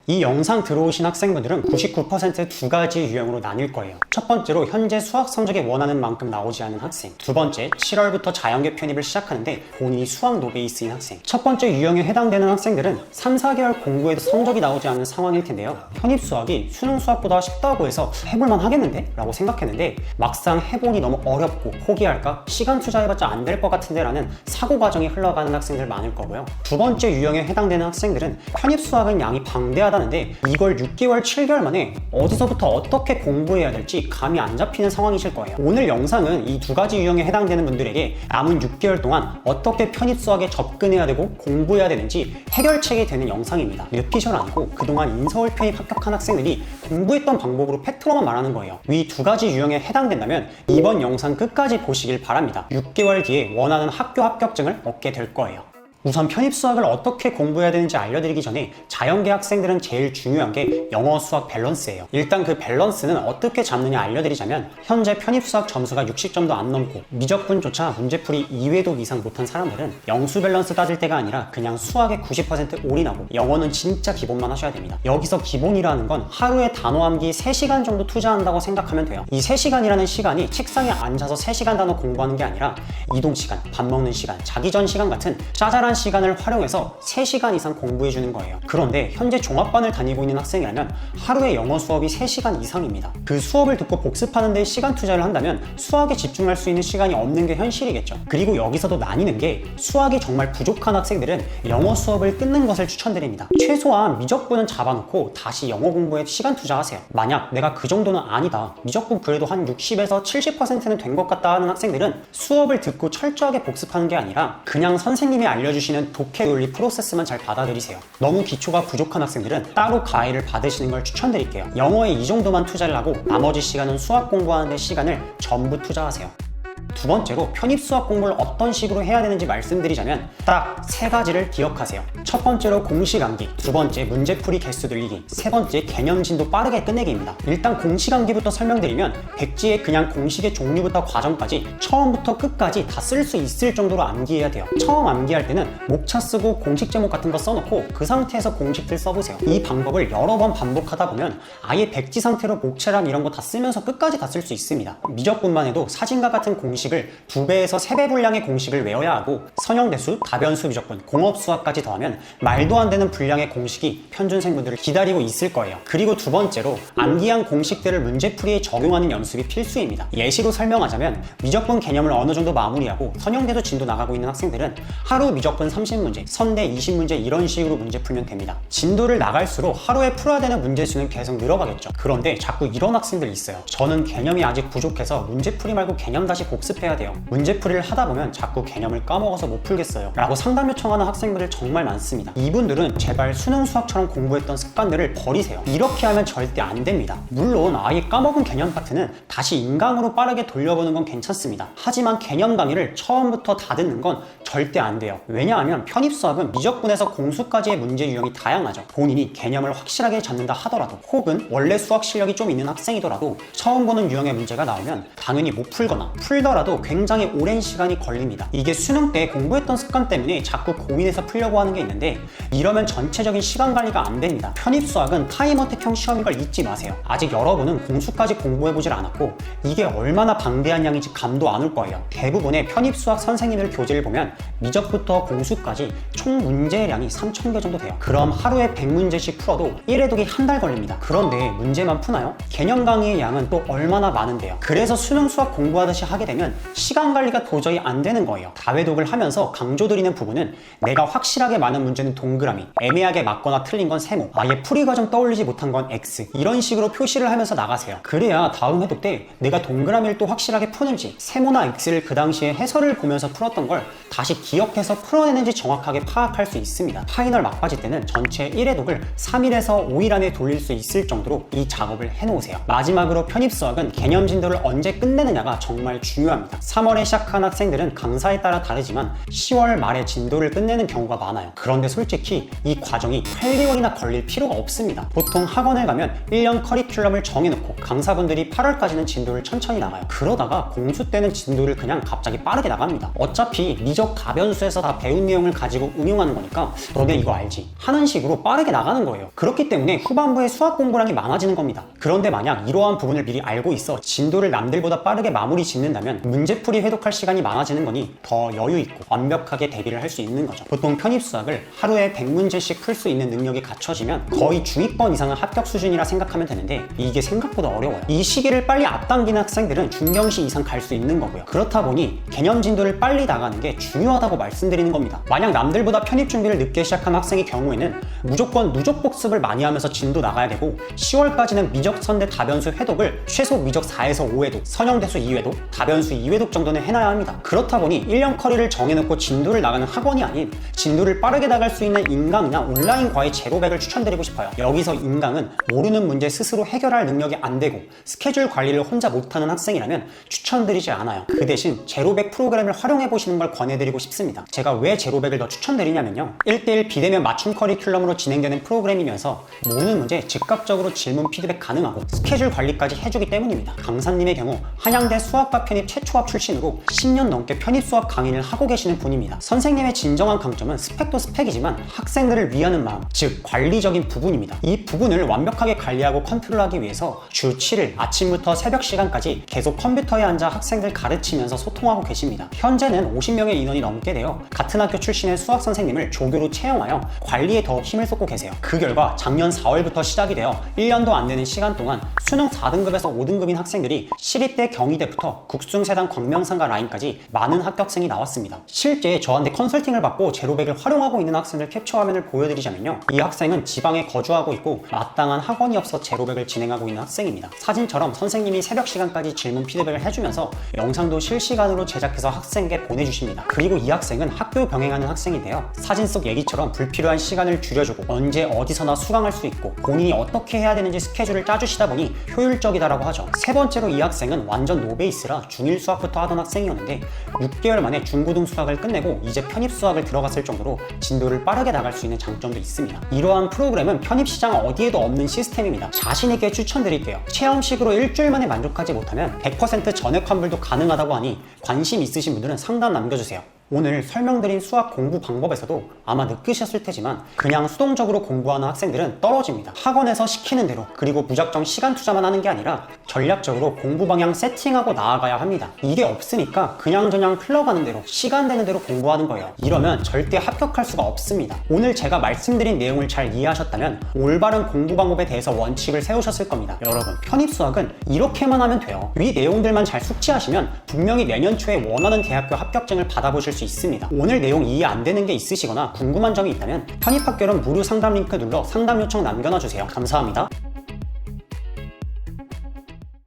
이 영상 들어오신 학생분들은 99% 두 가지 유형으로 나뉠 거예요. 첫 번째로 현재 수학 성적이 원하는 만큼 나오지 않은 학생. 두 번째, 7월부터 자연계 편입을 시작하는데 본인이 수학 노베이스인 학생. 첫 번째 유형에 해당되는 학생들은 3, 4개월 공부해도 성적이 나오지 않는 상황일 텐데요. 편입 수학이 수능 수학보다 쉽다고 해서 해볼만 하겠는데? 라고 생각했는데 막상 해보니 너무 어렵고 포기할까? 시간 투자해봤자 안 될 것 같은데? 라는 사고 과정이 흘러가는 학생들 많을 거고요. 두 번째 유형에 해당되는 학생들은 편입 수학은 양이 방대하다는데 이걸 6개월, 7개월 만에 어디서부터 어떻게 공부해야 될지 감이 안 잡히는 상황이실 거예요. 오늘 영상은 이 두 가지 유형에 해당되는 분들에게 남은 6개월 동안 어떻게 편입 수학에 접근해야 되고 공부해야 되는지 해결책이 되는 영상입니다. 뇌피셜 아니고 그동안 인서울 편입 합격한 학생들이 공부했던 방법으로 팩트로만 말하는 거예요. 이 두 가지 유형에 해당된다면 이번 영상 끝까지 보시길 바랍니다. 6개월 뒤에 원하는 학교 합격증을 얻게 될 거예요. 우선 편입 수학을 어떻게 공부해야 되는지 알려드리기 전에 자연계 학생들은 제일 중요한 게 영어 수학 밸런스예요. 일단 그 밸런스는 어떻게 잡느냐 알려드리자면 현재 편입 수학 점수가 60점도 안 넘고 미적분조차 문제풀이 2회독 이상 못한 사람들은 영수 밸런스 따질 때가 아니라 그냥 수학에 90% 올인하고 영어는 진짜 기본만 하셔야 됩니다. 여기서 기본이라는 건 하루에 단어 암기 3시간 정도 투자한다고 생각하면 돼요. 이 3시간이라는 시간이 책상에 앉아서 3시간 단어 공부하는 게 아니라 이동 시간, 밥 먹는 시간, 자기 전 시간 같은 짜잘한 시간을 활용해서 3시간 이상 공부해 주는 거예요. 그런데 현재 종합반을 다니고 있는 학생이라면 하루에 영어 수업이 3시간 이상입니다. 그 수업을 듣고 복습하는 데 시간 투자를 한다면 수학에 집중할 수 있는 시간이 없는 게 현실이겠죠. 그리고 여기서도 나뉘는 게 수학이 정말 부족한 학생들은 영어 수업을 끊는 것을 추천드립니다. 최소한 미적분은 잡아놓고 다시 영어 공부에 시간 투자하세요. 만약 내가 그 정도는 아니다, 미적분 그래도 한 60에서 70%는 된 것 같다 하는 학생들은 수업을 듣고 철저하게 복습하는 게 아니라 그냥 선생님이 알려주시는 독해 논리 프로세스만 잘 받아들이세요. 너무 기초가 부족한 학생들은 따로 가이드를 받으시는 걸 추천드릴게요. 영어에 이 정도만 투자를 하고 나머지 시간은 수학 공부하는 데 시간을 전부 투자하세요. 두 번째로 편입 수학 공부를 어떤 식으로 해야 되는지 말씀드리자면 딱 3가지를 기억하세요. 첫 번째로 공식 암기, 두 번째 문제풀이 개수 늘리기, 세 번째 개념 진도 빠르게 끝내기입니다. 일단 공식 암기부터 설명드리면 백지에 그냥 공식의 종류부터 과정까지 처음부터 끝까지 다 쓸 수 있을 정도로 암기해야 돼요. 처음 암기할 때는 목차 쓰고 공식 제목 같은 거 써놓고 그 상태에서 공식들 써보세요. 이 방법을 여러 번 반복하다 보면 아예 백지 상태로 목차랑 이런 거 다 쓰면서 끝까지 다 쓸 수 있습니다. 미적분만 해도 사진과 같은 공식을 2배에서 3배 분량의 공식을 외워야 하고 선형대수, 다변수 미적분, 공업수학까지 더하면 말도 안 되는 분량의 공식이 편준생분들을 기다리고 있을 거예요. 그리고 두 번째로 암기한 공식들을 문제풀이에 적용하는 연습이 필수입니다. 예시로 설명하자면 미적분 개념을 어느 정도 마무리하고 선형대수 진도 나가고 있는 학생들은 하루 미적분 30문제, 선대 20문제 이런 식으로 문제 풀면 됩니다. 진도를 나갈수록 하루에 풀어야 되는 문제수는 계속 늘어가겠죠. 그런데 자꾸 이런 학생들이 있어요. 저는 개념이 아직 부족해서 문제풀이 말고 개념 다시 복습해야 돼요. 문제풀이를 하다 보면 자꾸 개념을 까먹어서 못 풀겠어요 라고 상담 요청하는 학생들이 정말 많습니다. 이분들은 제발 수능 수학처럼 공부했던 습관들을 버리세요. 이렇게 하면 절대 안 됩니다. 물론 아예 까먹은 개념 파트는 다시 인강으로 빠르게 돌려보는 건 괜찮습니다. 하지만 개념 강의를 처음부터 다 듣는 건 절대 안 돼요. 왜냐하면 편입 수학은 미적분에서 공수까지의 문제 유형이 다양하죠. 본인이 개념을 확실하게 잡는다 하더라도 혹은 원래 수학 실력이 좀 있는 학생이더라도 처음 보는 유형의 문제가 나오면 당연히 못 풀거나 풀더라도 굉장히 오랜 시간이 걸립니다. 이게 수능 때 공부했던 습관 때문에 자꾸 고민해서 풀려고 하는 게 있는데 이러면 전체적인 시간 관리가 안 됩니다. 편입 수학은 타임어택형 시험인 걸 잊지 마세요. 아직 여러분은 공수까지 공부해보질 않았고 이게 얼마나 방대한 양인지 감도 안 올 거예요. 대부분의 편입 수학 선생님들 교재를 보면 미적부터 공수까지 총 문제량이 3,000개 정도 돼요. 그럼 하루에 100문제씩 풀어도 1회독이 한 달 걸립니다. 그런데 문제만 푸나요? 개념 강의의 양은 또 얼마나 많은데요. 그래서 수능 수학 공부하듯이 하게 되면 시간 관리가 도저히 안 되는 거예요. 다회독을 하면서 강조드리는 부분은 내가 확실하게 많은 문제는 동그라미, 애매하게 맞거나 틀린 건 세모, 아예 풀이 과정 떠올리지 못한 건 X 이런 식으로 표시를 하면서 나가세요. 그래야 다음 회독 때 내가 동그라미를 또 확실하게 푸는지 세모나 X를 그 당시에 해설을 보면서 풀었던 걸 다시 기억해서 풀어내는지 정확하게 파악할 수 있습니다. 파이널 막바지 때는 전체 1회독을 3일에서 5일 안에 돌릴 수 있을 정도로 이 작업을 해놓으세요. 마지막으로 편입 수학은 개념 진도를 언제 끝내느냐가 정말 중요합니다. 중요합니다. 3월에 시작한 학생들은 강사에 따라 다르지만 10월 말에 진도를 끝내는 경우가 많아요. 그런데 솔직히 이 과정이 8개월이나 걸릴 필요가 없습니다. 보통 학원을 가면 1년 커리큘럼을 정해놓고 강사분들이 8월까지는 진도를 천천히 나가요. 그러다가 공수 때는 진도를 그냥 갑자기 빠르게 나갑니다. 어차피 미적 가변수에서 다 배운 내용을 가지고 응용하는 거니까 너네 이거 알지? 하는 식으로 빠르게 나가는 거예요. 그렇기 때문에 후반부에 수학 공부량이 많아지는 겁니다. 그런데 만약 이러한 부분을 미리 알고 있어 진도를 남들보다 빠르게 마무리 짓는다면 문제풀이 회독할 시간이 많아지는 거니 더 여유 있고 완벽하게 대비를 할 수 있는 거죠. 보통 편입수학을 하루에 100문제씩 풀 수 있는 능력이 갖춰지면 거의 중위권 이상은 합격 수준이라 생각하면 되는데 이게 생각보다 어려워요. 이 시기를 빨리 앞당기는 학생들은 중경시 이상 갈 수 있는 거고요. 그렇다 보니 개념 진도를 빨리 나가는 게 중요하다고 말씀드리는 겁니다. 만약 남들보다 편입 준비를 늦게 시작한 학생의 경우에는 무조건 누적 복습을 많이 하면서 진도 나가야 되고 10월까지는 미적 선대 다변수 회독을 최소 미적 4에서 5회독, 선형대수 2회독, 다변수 2회독 정도는 해놔야 합니다. 그렇다 보니 1년 커리를 정해놓고 진도를 나가는 학원이 아닌 진도를 빠르게 나갈 수 있는 인강이나 온라인 과외 제로백을 추천드리고 싶어요. 여기서 인강은 모르는 문제 스스로 해결할 능력이 안 되고 스케줄 관리를 혼자 못하는 학생이라면 추천드리지 않아요. 그 대신 제로백 프로그램을 활용해 보시는 걸 권해드리고 싶습니다. 제가 왜 제로백을 더 추천드리냐면요, 1대1 비대면 맞춤 커리큘럼으로 진행되는 프로그램이면서 모르는 문제 즉각적으로 질문 피드백 가능하고 스케줄 관리까지 해주기 때문입니다. 강사님의 경우 한양대 수학과 편입 최초합 출신으로 10년 넘게 편입 수학 강의를 하고 계시는 분입니다. 선생님의 진정한 강점은 스펙도 스펙이지만 학생들을 위하는 마음, 즉 관리적인 부분입니다. 이 부분을 완벽하게 관리하고 컨트롤하기 위해서 주 7일 아침부터 새벽 시간까지 계속 컴퓨터에 앉아 학생들 가르치면서 소통하고 계십니다. 현재는 50명의 인원이 넘게 되어 같은 학교 출신의 수학 선생님을 조교로 채용하여 관리에 더욱 힘을 쏟고 계세요. 그 결과 작년 4월부터 시작이 되어 1년도 안 되는 시간 동안 수능 4등급에서 5등급인 학생들이 시립대 경희대부터 국숭세단 광명상가 라인까지 많은 합격생이 나왔습니다. 실제 저한테 컨설팅을 받고 제로백을 활용하고 있는 학생들 캡처 화면을 보여드리자면요, 이 학생은 지방에 거주하고 있고 마땅한 학원이 없어 제로백을 진행하고 있는 학생입니다. 사진처럼 선생님이 새벽 시간까지 질문 피드백을 해주면서 영상도 실시간으로 제작해서 학생에게 보내주십니다. 그리고 이 학생은 학교 병행하는 학생인데요, 사진 속 얘기처럼 불필요한 시간을 줄여주고 언제 어디서나 수강할 수 있고 본인이 어떻게 해야 되는지 스케줄을 짜주시다 보니 효율적이다라고 하죠. 세 번째로 이 학생은 완전 노베이스라 중1 수학부터 하던 학생이었는데 6개월 만에 중고등 수학을 끝내고 이제 편입 수학을 들어갔을 정도로 진도를 빠르게 나갈 수 있는 장점도 있습니다. 이러한 프로그램은 편입시장 어디에도 없는 시스템입니다. 자신있게 추천드릴게요. 체험식으로 일주일 만에 만족하지 못하면 100% 전액 환불도 가능하다고 하니 관심 있으신 분들은 상담 남겨주세요. 오늘 설명드린 수학 공부 방법에서도 아마 느끼셨을 테지만 그냥 수동적으로 공부하는 학생들은 떨어집니다. 학원에서 시키는 대로, 그리고 무작정 시간 투자만 하는 게 아니라 전략적으로 공부 방향 세팅하고 나아가야 합니다. 이게 없으니까 그냥저냥 흘러가는 대로 시간 되는 대로 공부하는 거예요. 이러면 절대 합격할 수가 없습니다. 오늘 제가 말씀드린 내용을 잘 이해하셨다면 올바른 공부 방법에 대해서 원칙을 세우셨을 겁니다. 여러분, 편입 수학은 이렇게만 하면 돼요. 위 내용들만 잘 숙지하시면 분명히 내년 초에 원하는 대학교 합격증을 받아보실 수 있습니다. 오늘 내용 이해 안 되는 게 있으시거나 궁금한 점이 있다면 편입학교는 무료 상담 링크 눌러 상담 요청 남겨놔 주세요. 감사합니다.